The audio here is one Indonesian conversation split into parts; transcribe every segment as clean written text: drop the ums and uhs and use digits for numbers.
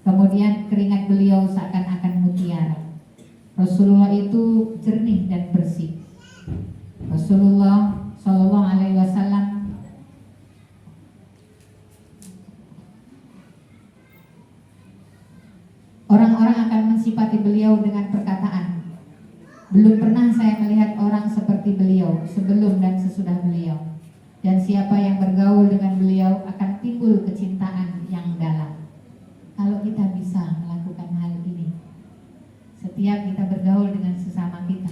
Kemudian keringat beliau seakan-akan mutiara. Rasulullah itu jernih dan bersih. Rasulullah Shallallahu Alaihi Wasallam orang-orang akan mensifati beliau dengan perkataan, belum pernah saya melihat orang seperti beliau sebelum dan sesudah beliau. Dan siapa yang bergaul dengan beliau akan timbul kecintaan yang dalam. Kalau kita bisa melakukan hal ini, setiap kita bergaul dengan sesama kita,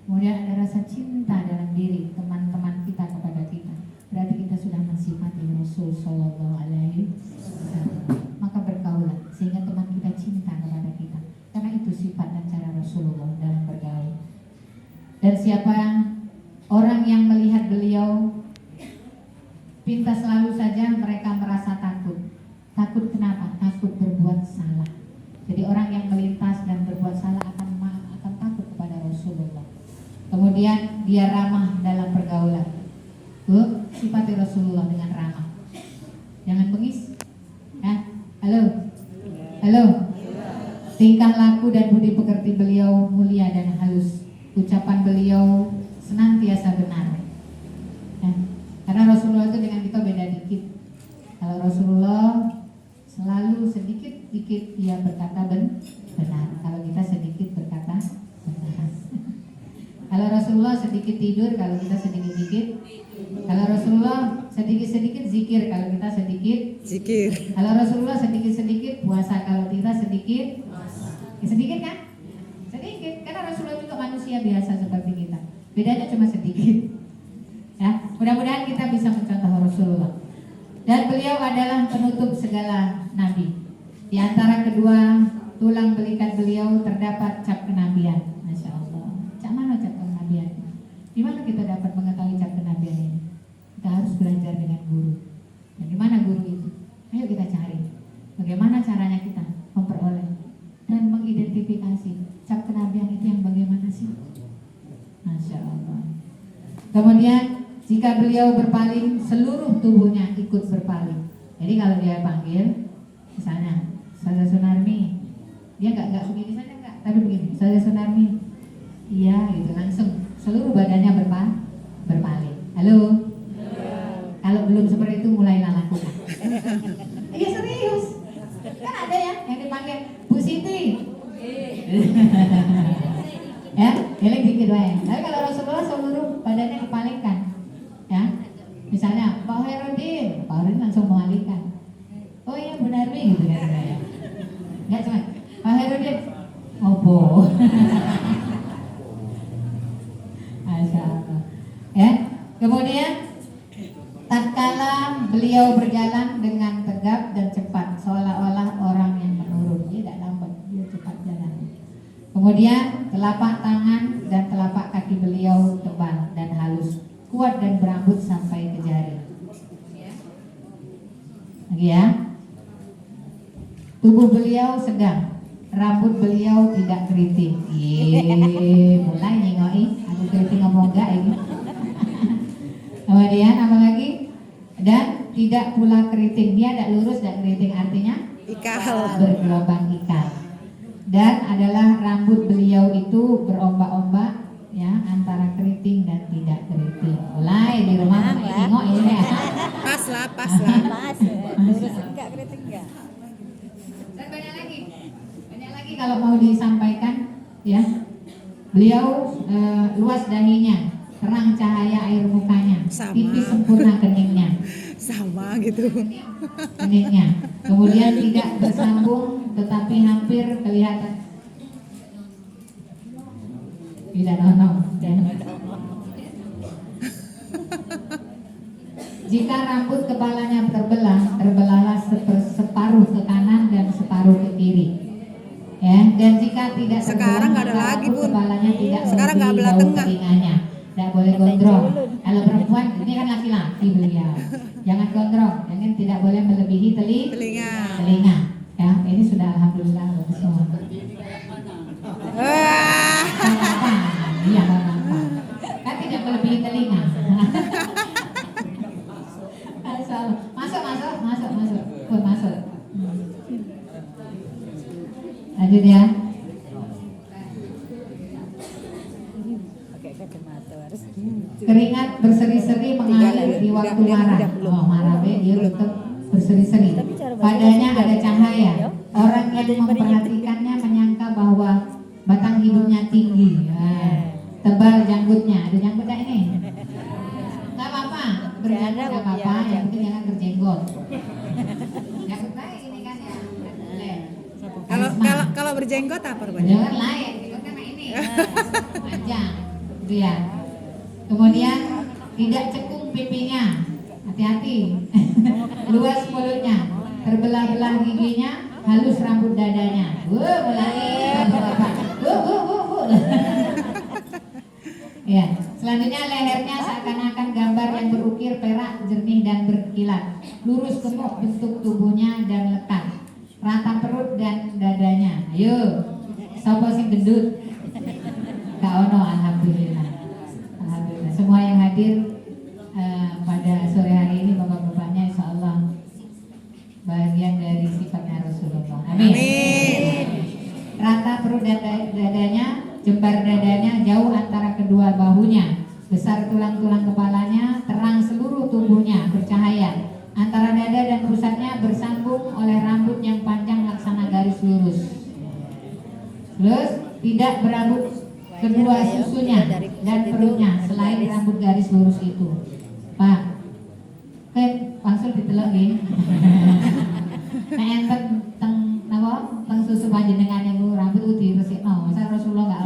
kemudian ada rasa cinta dalam diri teman-teman kita kepada kita, berarti kita sudah mensifati Rasul Sallallahu Alaihi Wasallam. Maka bergaulah sehingga teman kita cinta kepada kita, karena itu sifat dan cara Rasulullah dalam bergaul. Dan siapa orang yang melihat beliau, pintas selalu saja mereka merasa takut. Takut kenapa? Takut berbuat salah. Jadi orang yang melintas dan berbuat salah akan takut kepada Rasulullah. Kemudian dia ramah dalam pergaulan. Sifati Rasulullah dengan ramah. Jangan bengis. Ya, halo. Halo. Tingkah laku dan budi pekerti beliau mulia dan halus. Ucapan beliau senantiasa benar. Ya. Karena Rasulullah itu dengan kita beda dikit. Kalau Rasulullah selalu sedikit-dikit dia berkata benar. Kalau kita sedikit berkata benar. Kalau Rasulullah sedikit tidur, kalau kita sedikit-dikit. Kalau Rasulullah sedikit-sedikit zikir, kalau kita sedikit zikir. Kalau Rasulullah sedikit-sedikit puasa, kalau kita sedikit puasa. Ya, sedikit kan? Sedikit, karena Rasulullah juga manusia biasa seperti kita. Bedanya cuma sedikit. Ya, mudah-mudahan kita bisa mencontoh Rasulullah. Dan beliau adalah penutup segala nabi. Di antara kedua tulang belikat beliau terdapat cap kenabian. Masya Allah. Cap mana cap kenabian? Di mana kita dapat mengetahui cap kenabian ini? Kita harus belajar dengan guru. Dan di mana guru itu? Ayo kita cari. Bagaimana caranya kita memperoleh dan mengidentifikasi cap kenabian itu yang bagaimana sih? Masya Allah. Kemudian jika beliau berpaling, seluruh tubuhnya ikut berpaling. Jadi kalau dia panggil, misalnya Saudara Sunarmi, dia nggak begini saja nggak, tapi begini, Saudara Sunarmi, iya gitu, langsung seluruh badannya berpaling. Halo. Kalau belum seperti itu mulailah lakukan. Iya serius. Kan ada ya yang dipanggil Bu Siti. Ya, eling dikit wae. Tapi kalau Rasulullah seluruh badannya dipalingkan. Ya, misalnya Pak Herudin langsung mengalihkan. Oh iya Bu Narmi gitu kan ya. Enggak cuma Pak Herudin opo. Masya Allah. Ya, kemudian tatkala beliau berjalan dengan tegap dan cepat seolah-olah orang yang menurun, dia tidak lambat, dia cepat jalan. Kemudian telapak tangan dan telapak kaki beliau tebal dan halus, kuat dan berambut sampai ke jari. Lagi ya. Tubuh beliau sedang, rambut beliau tidak keriting. Mulai nyingoi, aku keriting ngomong enggak ini. Kemudian apa lagi? Dan tidak pula keriting, dia tidak lurus dan keriting, artinya ikal, bergelombang ikal. Dan adalah rambut beliau itu berombak-ombak, ya, antara keriting dan tidak keriting. Mulai di rumah tengok ini ya. Pas lah. Lurus enggak, keriting enggak. Dan banyak lagi kalau mau disampaikan, ya. Beliau luas dahinya, terang cahaya air mukanya, tipis sempurna keningnya. Sama gitu. Keningnya. Kemudian tidak bersambung tetapi hampir kelihatan. Tidak nonong. Jika rambut kepalanya terbelahlah separuh ke kanan dan separuh ke kiri. Ya, dan jika tidak sekarang nggak ada lagi Bun. Kepalanya tidak sekarang nggak belah bau tengah. telinganya. Tidak boleh gondrong. Kalau perempuan ini kan laki-laki beliau. Jangan gondrong, jangan tidak boleh melebihi telinga. Ya, ini sudah alhamdulillah bagus semua. Iya, kan tidak melebihi telinga. Masuk. Lanjut ya. Pakai kacamata harus. Keringat berseri-seri mengalir di waktu marah. Oh, marah dia tetap berseri-seri. Padanya ada cahaya. Orang yang memperhatikannya menyangka bahwa batang hidungnya tinggi. Tebal janggutnya. Ada janggut gak ini? Gak apa-apa. Berjanggut gak apa-apa. Yang penting jangan berjenggot. Janggut baik ini kan ya. Boleh. Kalau berjenggot apa rupanya? Jangan lain. Itu kan ini. Panjang. Itu ya. Kemudian tidak cekung pipinya. Hati-hati. Luas mulutnya. Terbelah-belah giginya. Halus rambut dadanya. Mulai bapak-bapak. Ya, selanjutnya lehernya seakan-akan gambar yang berukir perak, jernih dan berkilat. Lurus gemuk bentuk tubuhnya dan lekat. Rata perut dan dadanya. Ayo, sapa sing gendut? Kak Ono, alhamdulillah. Alhamdulillah. Semua yang hadir pada sore hari ini bapak-bapaknya insya Allah bagian dari sifatnya Rasulullah. Amin. Rata perut dan dadanya, jembar dadanya jauh antara kedua bahunya, besar tulang-tulang kepalanya, terang seluruh tubuhnya, bercahaya. Antara dada dan pusatnya bersambung oleh rambut yang panjang laksana garis lurus. Terus tidak berambut kedua susunya dan perutnya selain rambut garis lurus itu. Pak, kan langsung ditelok nggih. Nah, enten teng napa? Teng susu panjenengan yang rambut itu diresikno. Masa Rasulullah enggak